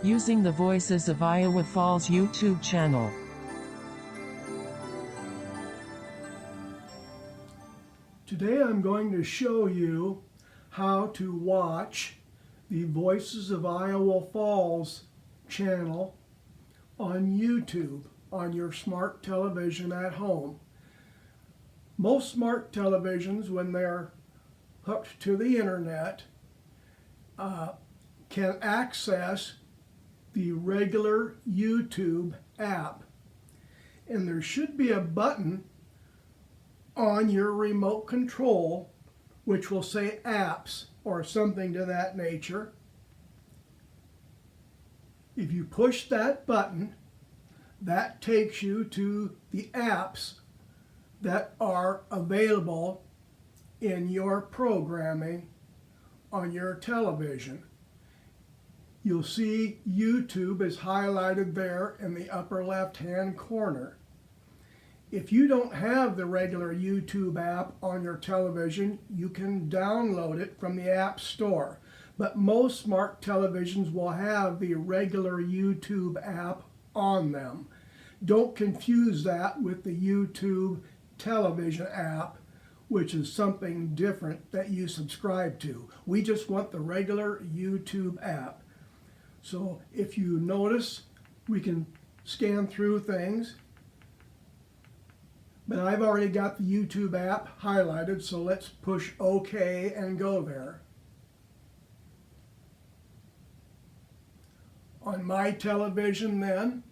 using the Voices of Iowa Falls YouTube channel. Today I'm going to show you how to watch the Voices of Iowa Falls channel on YouTube on your smart television at home. Most smart televisions, when they're hooked to the internet, can access the regular YouTube app. And there should be a button on your remote control which will say apps or something to that nature. If you push that button, that takes you to the apps that are available in your programming on your television. You'll see YouTube is highlighted there in the upper left-hand corner. If you don't have the regular YouTube app on your television, you can download it from the App Store. But most smart televisions will have the regular YouTube app on them. Don't confuse that with the YouTube television app, which is something different that you subscribe to. We just want the regular YouTube app. So if you notice, we can scan through things. But I've already got the YouTube app highlighted, so let's push OK and go there. On my television then,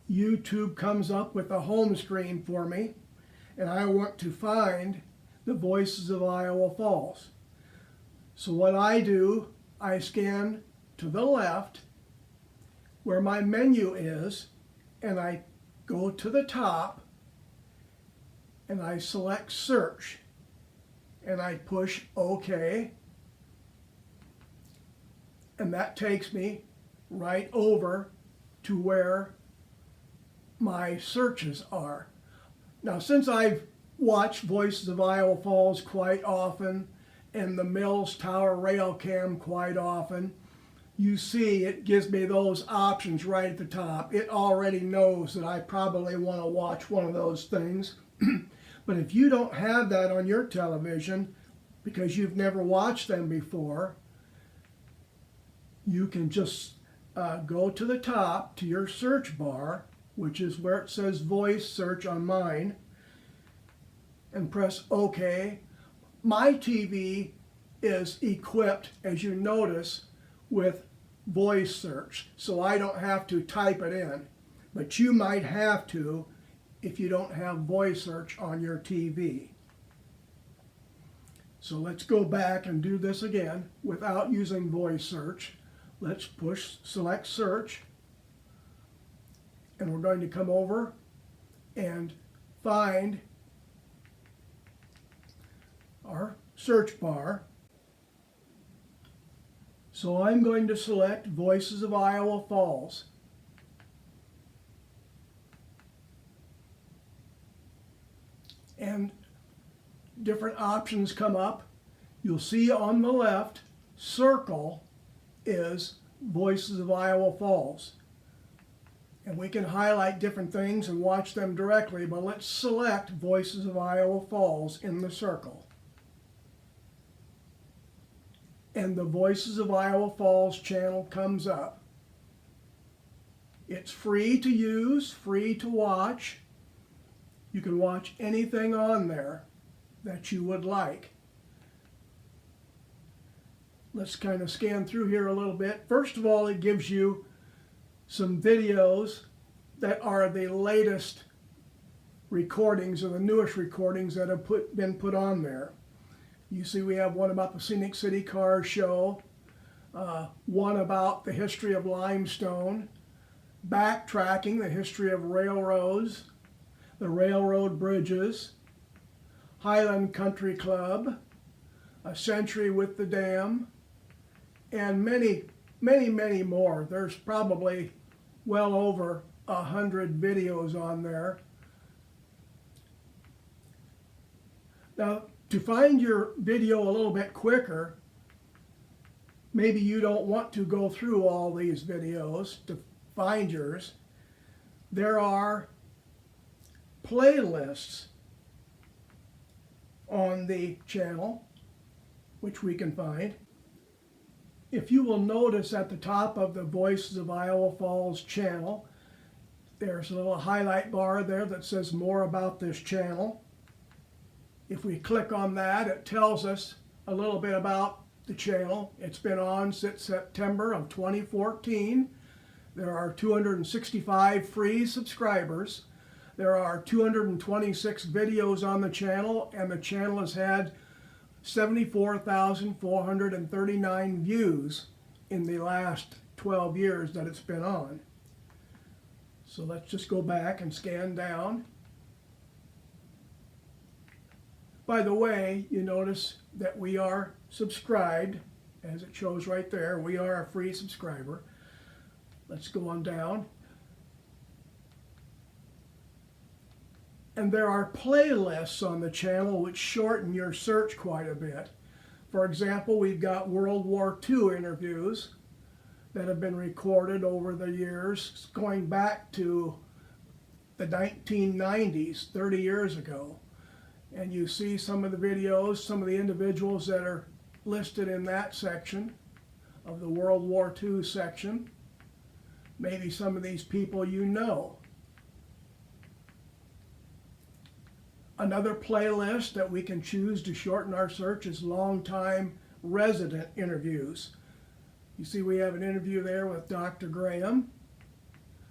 YouTube comes up with a home screen for me, and I want to find the Voices of Iowa Falls. So what I do, I scan to the left where my menu is, and I go to the top and I select search and I push OK, and that takes me right over to where my searches are. Now, since I've watched Voices of Iowa Falls quite often and the Mills Tower Rail Cam quite often, you see it gives me those options right at the top. It already knows that I probably want to watch one of those things. But if you don't have that on your television because you've never watched them before, you can just go to the top to your search bar, which is where it says voice search on mine, and press OK. My TV is equipped, as you notice, with voice search, so I don't have to type it in. But you might have to if you don't have voice search on your TV. So let's go back and do this again without using voice search. Let's select search, and we're going to come over and find our search bar. So I'm going to select Voices of Iowa Falls. And different options come up. You'll see on the left, circle is Voices of Iowa Falls. And we can highlight different things and watch them directly, but let's select Voices of Iowa Falls in the circle. And the Voices of Iowa Falls channel comes up. It's free to use, free to watch. You can watch anything on there that you would like. Let's kind of scan through here a little bit. First of all, it gives you some videos that are the latest recordings or the newest recordings that have been put on there. You see we have one about the Scenic City Car Show, one about the history of limestone, backtracking the history of railroads, the railroad bridges, Highland Country Club, A Century with the Dam, and many, many, many more. There's probably well over 100 videos on there. Now, to find your video a little bit quicker, maybe you don't want to go through all these videos to find yours. There are playlists on the channel, which we can find. If you will notice at the top of the Voices of Iowa Falls channel, there's a little highlight bar there that says more about this channel. If we click on that, it tells us a little bit about the channel. It's been on since September of 2014. There are 265 free subscribers. There are 226 videos on the channel, and the channel has had 74,439 views in the last 12 years that it's been on. So let's just go back and scan down. By the way, you notice that we are subscribed, as it shows right there. We are a free subscriber. Let's go on down. And there are playlists on the channel which shorten your search quite a bit. For example, we've got World War II interviews that have been recorded over the years, going back to the 1990s, 30 years ago. And you see some of the videos, some of the individuals that are listed in that section of the World War II section. Maybe some of these people you know. Another playlist that we can choose to shorten our search is longtime resident interviews. You see we have an interview there with Dr. Graham,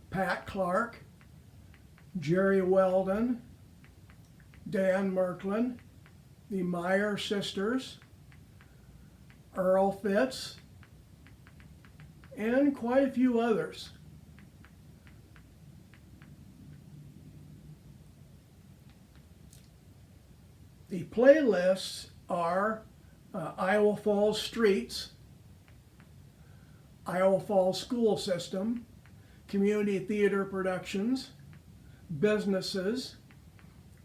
Pat Clark, Jerry Weldon, Dan Merklin, the Meyer sisters, Earl Fitz, and quite a few others. The playlists are Iowa Falls Streets, Iowa Falls School System, Community Theater Productions, Businesses,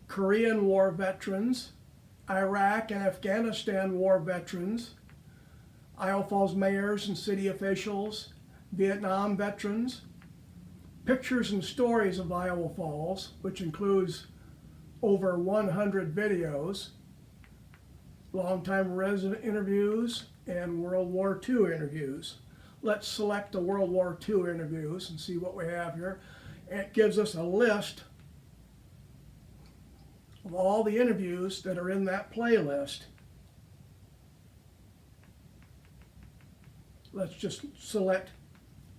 Korean War Veterans, Iraq and Afghanistan War Veterans, Iowa Falls Mayors and City Officials, Vietnam Veterans, Pictures and Stories of Iowa Falls, which includes over 100 videos, longtime resident interviews, and World War II interviews. Let's select the World War II interviews and see what we have here. It gives us a list of all the interviews that are in that playlist. Let's just select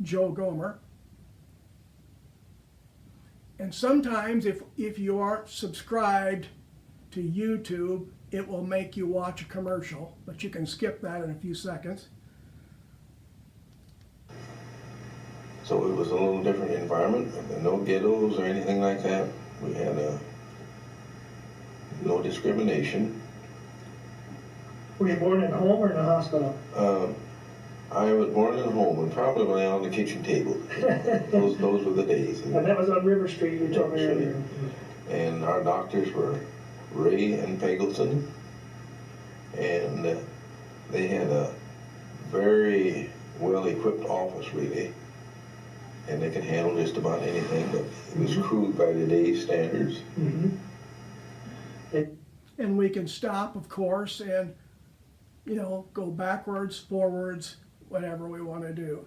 Joe Gomer. And sometimes if you aren't subscribed to YouTube, it will make you watch a commercial, but you can skip that in a few seconds. So it was a little different environment, no ghettos or anything like that. We had no discrimination. Were you born in a home or in a hospital? I was born in a home and probably on the kitchen table. those were the days. And that was on River Street, you told me earlier. And our doctors were Ray and Pagleton, and they had a very well-equipped office, really, and they could handle just about anything, but it was crude by today's standards. And we can stop, of course, and go backwards, forwards, whatever we want to do.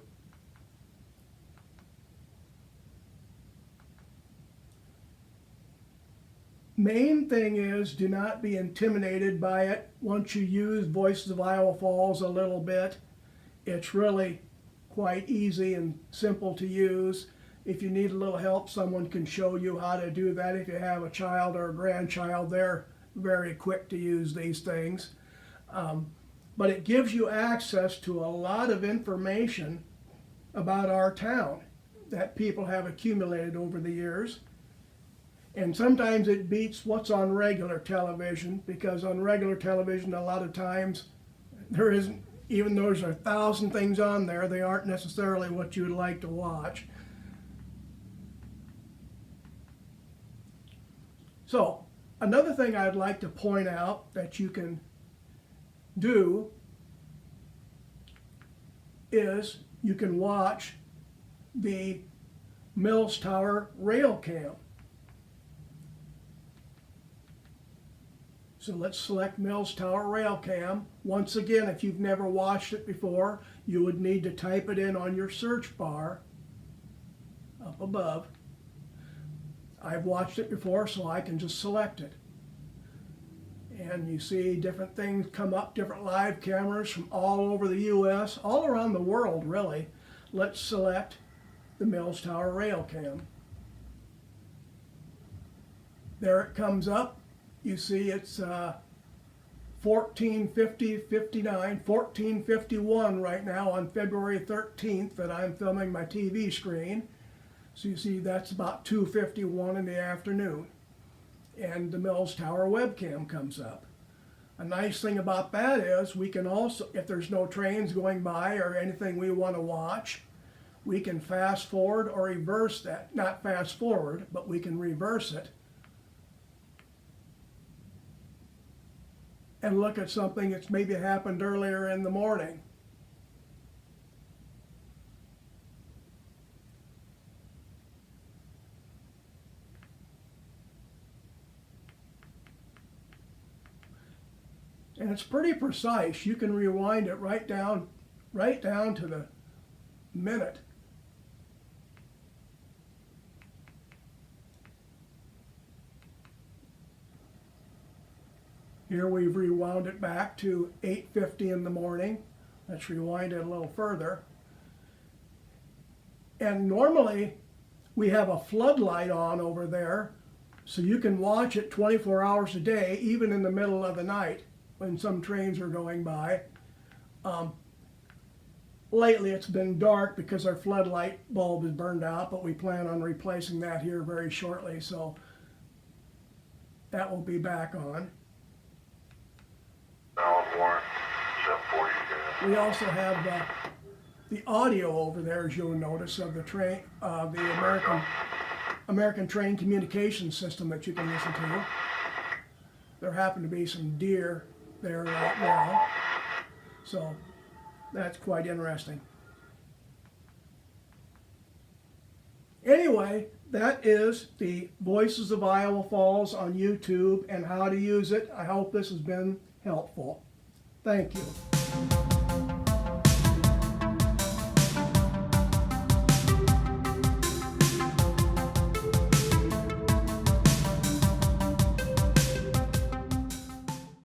Main thing is, do not be intimidated by it. Once you use Voices of Iowa Falls a little bit, it's really quite easy and simple to use. If you need a little help, someone can show you how to do that. If you have a child or a grandchild, they're very quick to use these things. But it gives you access to a lot of information about our town that people have accumulated over the years. And sometimes it beats what's on regular television, because on regular television a lot of times there isn't, even though there's 1,000 things on there, they aren't necessarily what you would like to watch. So another thing I'd like to point out that you can do is you can watch the Mills Tower rail cam. So let's select Mills Tower rail cam. Once again, if you've never watched it before, you would need to type it in on your search bar up above. I've watched it before, so I can just select it. And you see different things come up, different live cameras from all over the US, all around the world really. Let's select the Mills Tower rail cam. There it comes up. You see it's 14:51 right now on February 13th that I'm filming my TV screen. So you see that's about 2:51 in the afternoon. And the Mills Tower webcam comes up. A nice thing about that is we can also, if there's no trains going by or anything we want to watch, we can fast forward or reverse that. Not fast forward, but we can reverse it and look at something that's maybe happened earlier in the morning. And it's pretty precise. You can rewind it right down to the minute. Here we've rewound it back to 8:50 in the morning. Let's rewind it a little further. And normally we have a floodlight on over there, so you can watch it 24 hours a day, even in the middle of the night when some trains are going by. Lately it's been dark because our floodlight bulb is burned out, but we plan on replacing that here very shortly, so that will be back on. We also have the audio over there, as you'll notice, of the train, the American Train Communication System that you can listen to. There happen to be some deer there right now, so that's quite interesting. Anyway, that is the Voices of Iowa Falls on YouTube and how to use it. I hope this has been helpful. Thank you.